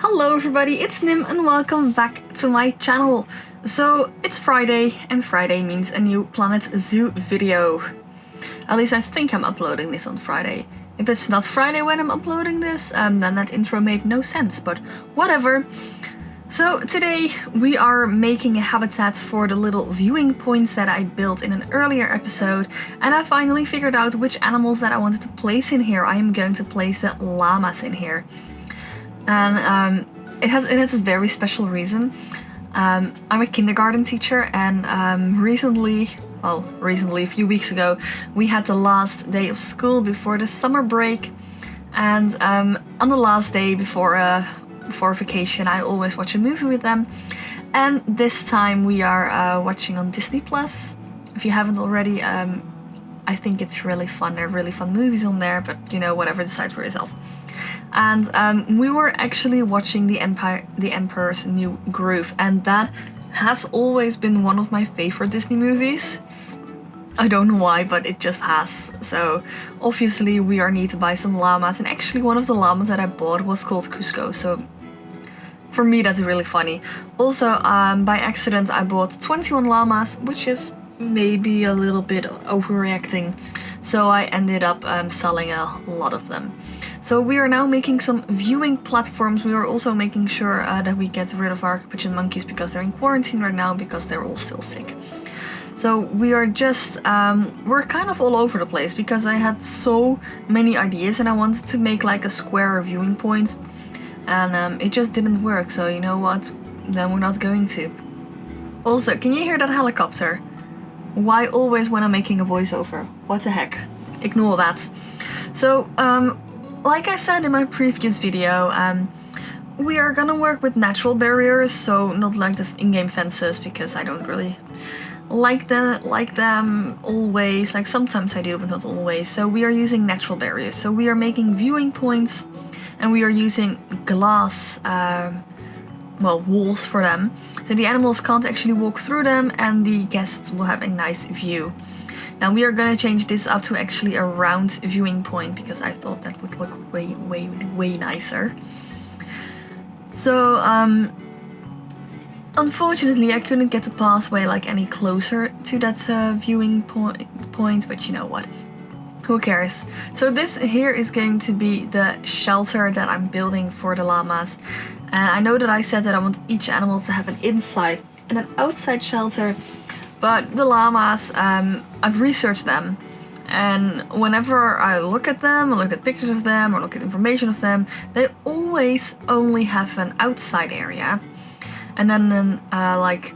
Hello everybody, it's Nim and welcome back to my channel. So it's Friday and Friday means a new Planet Zoo video. At least I think I'm uploading this on Friday. If it's not Friday when I'm uploading this, then that intro made no sense, but whatever. So today we are making a habitat for the little viewing points that I built in an earlier episode, and I finally figured out which animals that I wanted to place in here. I am going to place the llamas in here. And it has a very special reason. I'm a kindergarten teacher, and recently, a few weeks ago, we had the last day of school before the summer break. And on the last day before vacation, I always watch a movie with them. And this time we are watching on Disney Plus. If you haven't already, I think it's really fun. There are really fun movies on there, but you know, whatever, decide for yourself. And we were actually watching The Emperor's New Groove, and that has always been one of my favorite Disney movies. I don't know why, but it just has. So obviously we are need to buy some llamas, and actually one of the llamas that I bought was called Cusco, so for me that's really funny. Also, by accident I bought 21 llamas, which is maybe a little bit overreacting, so I ended up selling a lot of them. So we are now making some viewing platforms. We are also making sure that we get rid of our capuchin monkeys because they're in quarantine right now because they're all still sick. So we are just, we're kind of all over the place because I had so many ideas and I wanted to make like a square viewing point, and it just didn't work. So you know what, then we're not going to. Also, can you hear that helicopter? Why always when I'm making a voiceover? What the heck? Ignore that. So, like I said in my previous video, we are gonna work with natural barriers, so not like the in-game fences because I don't really like them always. Like sometimes I do, but not always. So we are using natural barriers. So we are making viewing points, and we are using glass, walls for them. So the animals can't actually walk through them, and the guests will have a nice view. Now we are gonna change this up to actually a round viewing point because I thought that would look way nicer. So unfortunately I couldn't get the pathway like any closer to that viewing point, but you know what? Who cares? So this here is going to be the shelter that I'm building for the llamas. And I know that I said that I want each animal to have an inside and an outside shelter. But the llamas, I've researched them, and whenever I look at them, or look at pictures of them, or look at information of them, they always only have an outside area, and then an like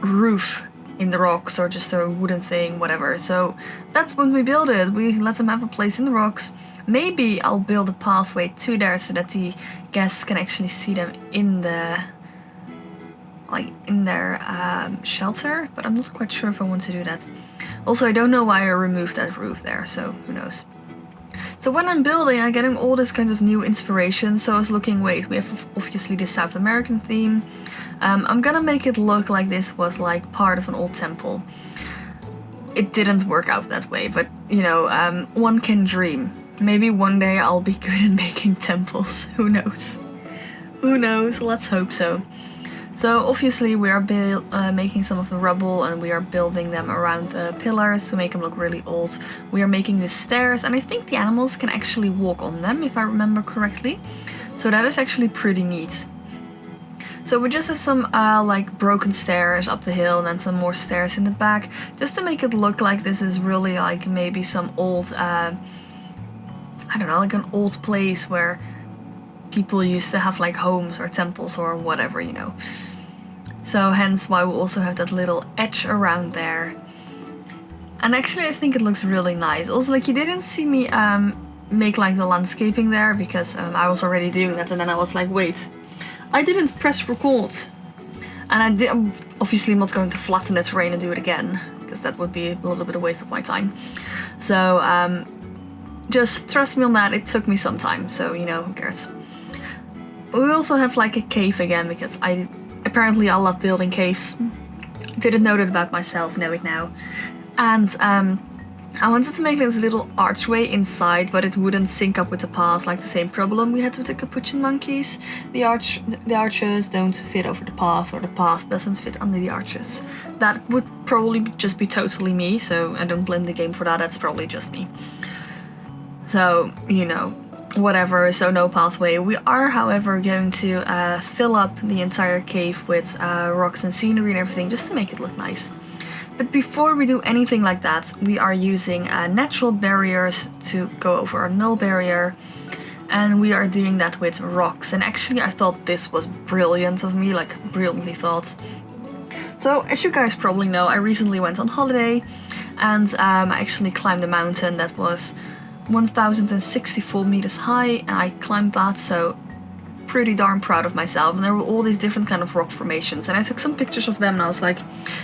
roof in the rocks, or just a wooden thing, whatever. So that's when we build it. We let them have a place in the rocks. Maybe I'll build a pathway to there so that the guests can actually see them in their shelter, but I'm not quite sure if I want to do that. Also, I don't know why I removed that roof there, so who knows. So when I'm building, I'm getting all this kind of new inspiration. So I was looking, wait, we have obviously the South American theme. I'm gonna make it look like this was like part of an old temple. It didn't work out that way, but you know, one can dream. Maybe one day I'll be good at making temples, who knows? Who knows, let's hope so. So obviously we are making some of the rubble, and we are building them around the pillars to make them look really old. We are making the stairs, and I think the animals can actually walk on them if I remember correctly. So that is actually pretty neat. So we just have some like broken stairs up the hill, and then some more stairs in the back, just to make it look like this is really like maybe some old, I don't know, like an old place where people used to have like homes or temples or whatever, you know. So hence why we also have that little edge around there. And actually I think it looks really nice. Also, like, you didn't see me make like the landscaping there because I was already doing that, and then I was like, wait, I didn't press record. And I'm obviously not going to flatten the terrain and do it again because that would be a little bit of a waste of my time. So just trust me on that, it took me some time, so you know, who cares. We also have like a cave again because I love building caves. Didn't know that about myself, know it now. And I wanted to make this little archway inside, but it wouldn't sync up with the path, like the same problem we had with the capuchin monkeys. The arches don't fit over the path, or the path doesn't fit under the arches. That would probably just be totally me, so I don't blame the game for that, that's probably just me. So, you know, whatever, so no pathway. We are, however, going to fill up the entire cave with rocks and scenery and everything, just to make it look nice. But before we do anything like that, we are using natural barriers to go over our null barrier. And we are doing that with rocks. And actually I thought this was brilliant of me, like brilliantly thought. So as you guys probably know, I recently went on holiday and I actually climbed a mountain that was 1064 meters high, and I climbed that, so pretty darn proud of myself. And there were all these different kind of rock formations, and I took some pictures of them, and I was like,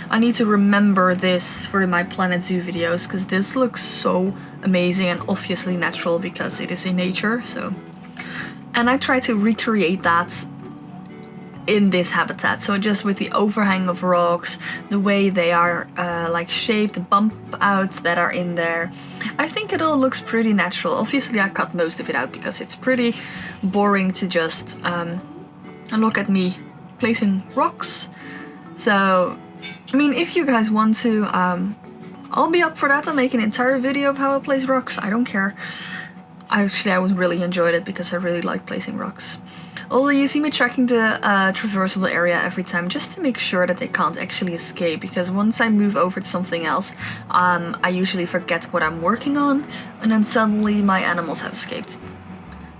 I need to remember this for my Planet Zoo videos, because this looks so amazing and obviously natural because it is in nature. So, and I tried to recreate that in this habitat, so just with the overhang of rocks, the way they are like shaped, the bump outs that are in there, I think it all looks pretty natural. Obviously I cut most of it out because it's pretty boring to just look at me placing rocks. So I mean, if you guys want to, I'll be up for that. I'll make an entire video of how I place rocks, I don't care. I would really enjoyed it because I really like placing rocks. Although you see me tracking the traversable area every time just to make sure that they can't actually escape, because once I move over to something else, I usually forget what I'm working on, and then suddenly my animals have escaped.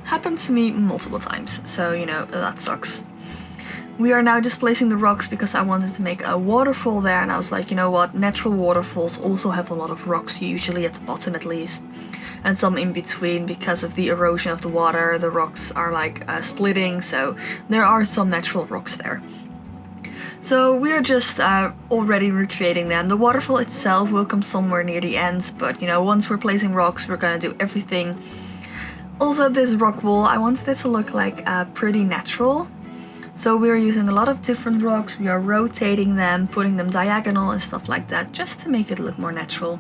Happened to me multiple times, so you know, that sucks. We are now just placing the rocks because I wanted to make a waterfall there, and I was like, you know what, natural waterfalls also have a lot of rocks, usually at the bottom at least. And some in between, because of the erosion of the water, the rocks are like splitting, so there are some natural rocks there. So we are just already recreating them. The waterfall itself will come somewhere near the end, but you know, once we're placing rocks, we're gonna do everything. Also, this rock wall, I wanted it to look like pretty natural. So we are using a lot of different rocks, we are rotating them, putting them diagonal and stuff like that, just to make it look more natural.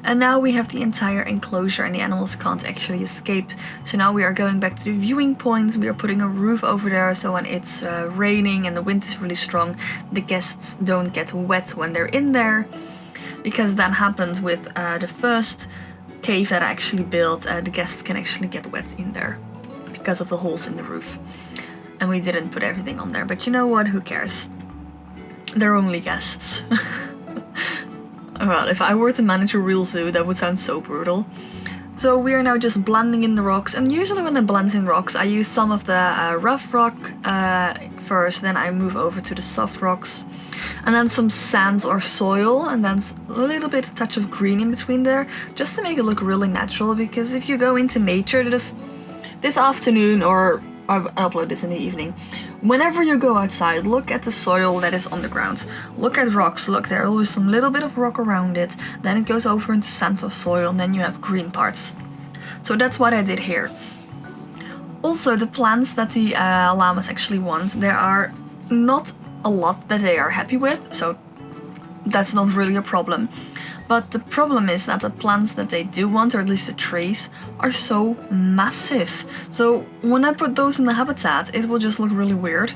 And now we have the entire enclosure and the animals can't actually escape. So now we are going back to the viewing points, we are putting a roof over there, so when it's raining and the wind is really strong, the guests don't get wet when they're in there. Because that happens with the first cave that I actually built, the guests can actually get wet in there because of the holes in the roof. And we didn't put everything on there, but you know what, who cares? They're only guests. Well, if I were to manage a real zoo, that would sound so brutal. So we are now just blending in the rocks, and usually when I blend in rocks, I use some of the rough rock first, then I move over to the soft rocks, and then some sand or soil, and then a little bit touch of green in between there, just to make it look really natural, because if you go into nature this afternoon, or I'll upload this in the evening, whenever you go outside, look at the soil that is on the ground. Look at rocks, look, there's always some little bit of rock around it, then it goes over into sand or soil, and then you have green parts. So that's what I did here. Also, the plants that the llamas actually want, there are not a lot that they are happy with, so that's not really a problem. But the problem is that the plants that they do want, or at least the trees, are so massive. So when I put those in the habitat, it will just look really weird.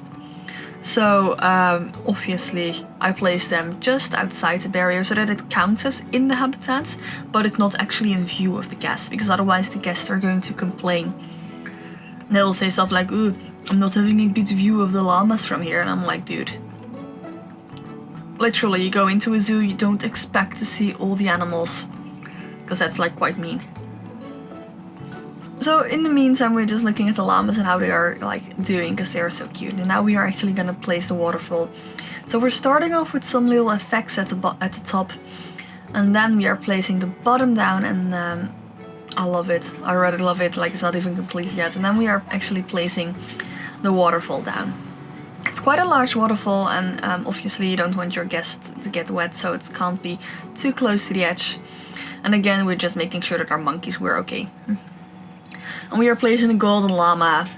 So obviously I place them just outside the barrier so that it counts as in the habitat, but it's not actually in view of the guests, because otherwise the guests are going to complain. They'll say stuff like, ooh, I'm not having a good view of the llamas from here, and I'm like, dude. Literally, you go into a zoo, you don't expect to see all the animals, because that's like quite mean. So in the meantime, we're just looking at the llamas and how they are like doing, because they are so cute. And now we are actually gonna place the waterfall. So we're starting off with some little effects at the top, and then we are placing the bottom down, and I love it. I already love it, like it's not even complete yet. And then we are actually placing the waterfall down. It's quite a large waterfall, and obviously you don't want your guests to get wet, so it can't be too close to the edge. And again, we're just making sure that our monkeys were okay. And we are placing the golden llama.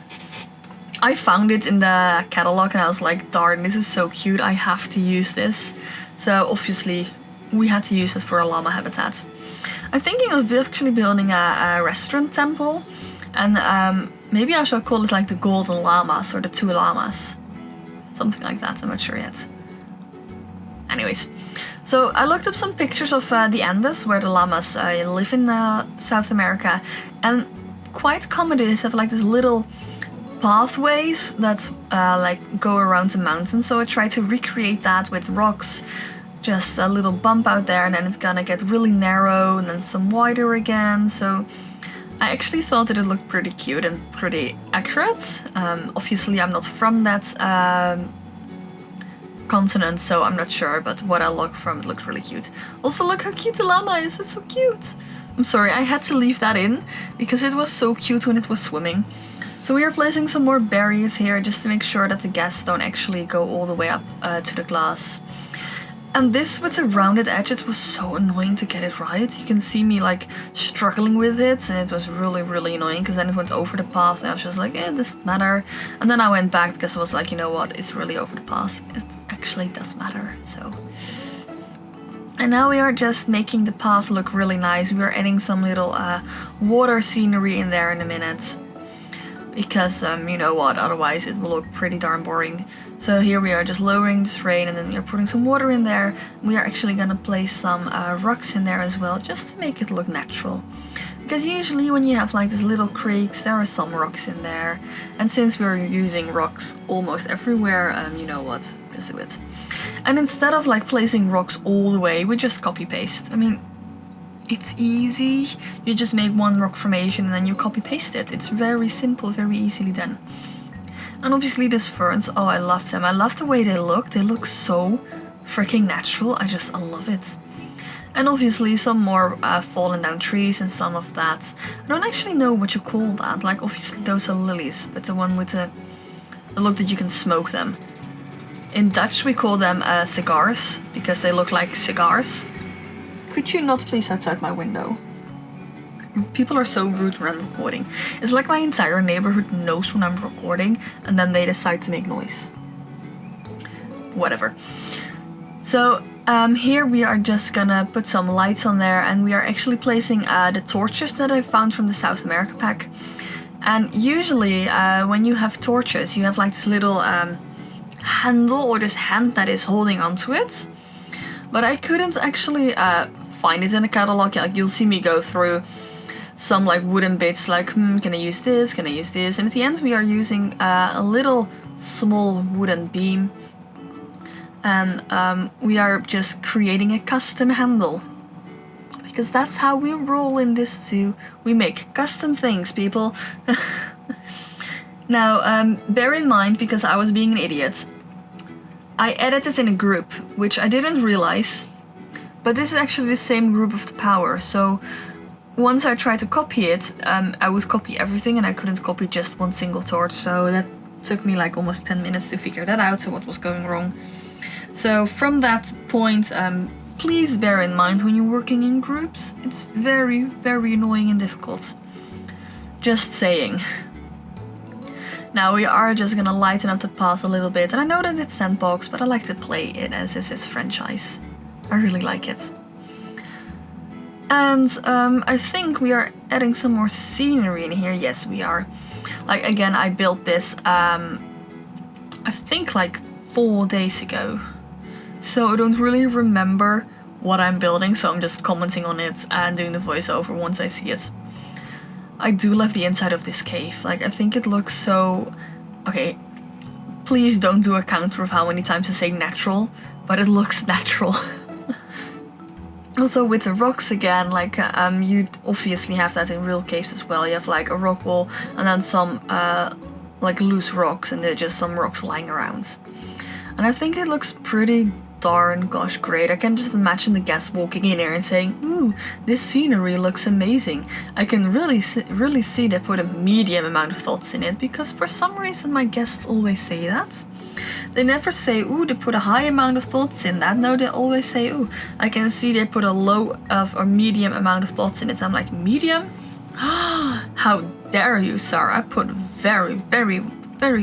I found it in the catalog and I was like, darn, this is so cute, I have to use this. So obviously we had to use this for our llama habitats. I'm thinking of actually building a restaurant temple, and maybe I should call it like the Golden Llamas or the 2 Llamas. Something like that, I'm not sure yet. Anyways, so I looked up some pictures of the Andes, where the llamas live in South America, and quite common they have like this little pathways that like go around the mountain. So I tried to recreate that with rocks, just a little bump out there, and then it's gonna get really narrow and then some wider again. So I actually thought that it looked pretty cute and pretty accurate. Obviously I'm not from that continent, so I'm not sure, but what I looked from, it looked really cute. Also, look how cute the llama is, it's so cute. I'm sorry, I had to leave that in because it was so cute when it was swimming. So we are placing some more berries here just to make sure that the gas don't actually go all the way up to the glass. And this with the rounded edge, it was so annoying to get it right. You can see me like struggling with it, and it was really annoying because then it went over the path and I was just like, it doesn't matter. And then I went back because I was like, you know what, it's really over the path. It actually does matter, so. And now we are just making the path look really nice. We are adding some little water scenery in there in a minute. Because, you know what, otherwise it will look pretty darn boring. So here we are just lowering the terrain, and then we are putting some water in there. We are actually gonna place some rocks in there as well, just to make it look natural. Because usually when you have like these little creeks, there are some rocks in there. And since we're using rocks almost everywhere, you know what, just do it. And instead of like placing rocks all the way, we just copy paste. I mean, it's easy. You just make one rock formation and then you copy paste it. It's very simple, very easily done. And obviously these ferns, oh, I love them. I love the way they look. They look so freaking natural. I love it. And obviously some more fallen down trees and some of that. I don't actually know what you call that. Like obviously those are lilies, but the one with the look that you can smoke them. In Dutch we call them cigars, because they look like cigars. Could you not please outside my window? People are so rude when I'm recording. It's like my entire neighborhood knows when I'm recording and then they decide to make noise. Whatever. So here we are just gonna put some lights on there, and we are actually placing the torches that I found from the South America pack. And usually when you have torches, you have like this little handle or this hand that is holding onto it. But I couldn't actually find it in the catalog. Like you'll see me go through some like wooden bits, like can I use this, can I use this? And at the end we are using a little small wooden beam, and we are just creating a custom handle, because that's how we roll in this zoo. We make custom things, people. Now bear in mind, because I was being an idiot, I edited in a group, which I didn't realize, but this is actually the same group of the power. So once I tried to copy it, I would copy everything and I couldn't copy just one single torch. So that took me like almost 10 minutes to figure that out, so what was going wrong. So from that point, please bear in mind when you're working in groups, it's very annoying and difficult. Just saying. Now we are just gonna lighten up the path a little bit, and I know that it's sandbox, but I like to play it as this is franchise. I really like it. And I think we are adding some more scenery in here. Yes, we are. Like again, I built this I think like 4 days ago. So I don't really remember what I'm building, so I'm just commenting on it and doing the voiceover once I see it. I do love the inside of this cave. Like, I think it looks so... Okay, please don't do a counter of how many times I say natural, but it looks natural. Also with the rocks again, like you obviously have that in real caves as well. You have like a rock wall and then some like loose rocks, and they're just some rocks lying around. And I think it looks pretty darn gosh great. I can just imagine the guests walking in here and saying, ooh, this scenery looks amazing. I can really see they put a medium amount of thoughts in it, because for some reason my guests always say that. They never say, ooh, they put a high amount of thoughts in that. No, they always say, ooh, I can see they put a low or medium amount of thoughts in it. I'm like, medium? How dare you, sir? I put very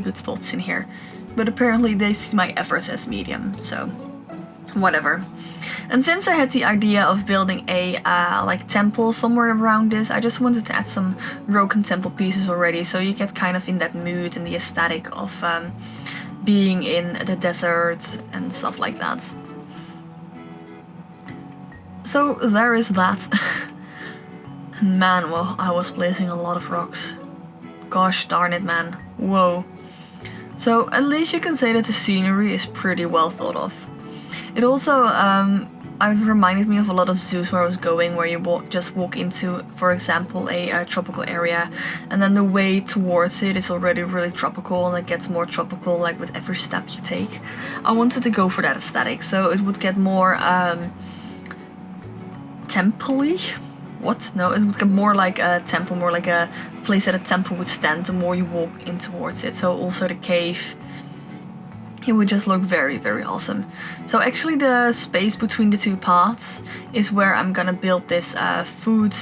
good thoughts in here. But apparently they see my efforts as medium, so whatever. And since I had the idea of building a like temple somewhere around this, I just wanted to add some broken temple pieces already, so you get kind of in that mood and the aesthetic of being in the desert and stuff like that. So there is that. Man, well, I was placing a lot of rocks. Gosh darn it, man. Whoa. So at least you can say that the scenery is pretty well thought of. It also it reminded me of a lot of zoos where I was going, where you just walk into, for example, a tropical area, and then the way towards it is already really tropical, and it gets more tropical like with every step you take. I wanted to go for that aesthetic, so it would get more temple-y. What? No, it would get more like a temple, more like a place that a temple would stand the more you walk in towards it. So also the cave, it would just look very, very awesome. So actually the space between the two paths is where I'm gonna build this food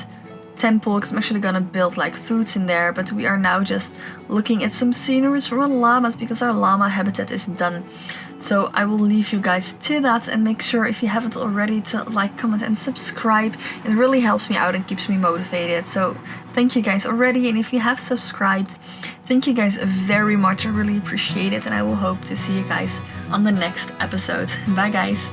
temple, because I'm actually gonna build like foods in there, but we are now just looking at some sceneries from our llamas because our llama habitat is done. So I will leave you guys to that, and make sure if you haven't already to like, comment and subscribe. It really helps me out and keeps me motivated. So thank you guys already, and if you have subscribed, thank you guys very much. I really appreciate it, and I will hope to see you guys on the next episode. Bye guys.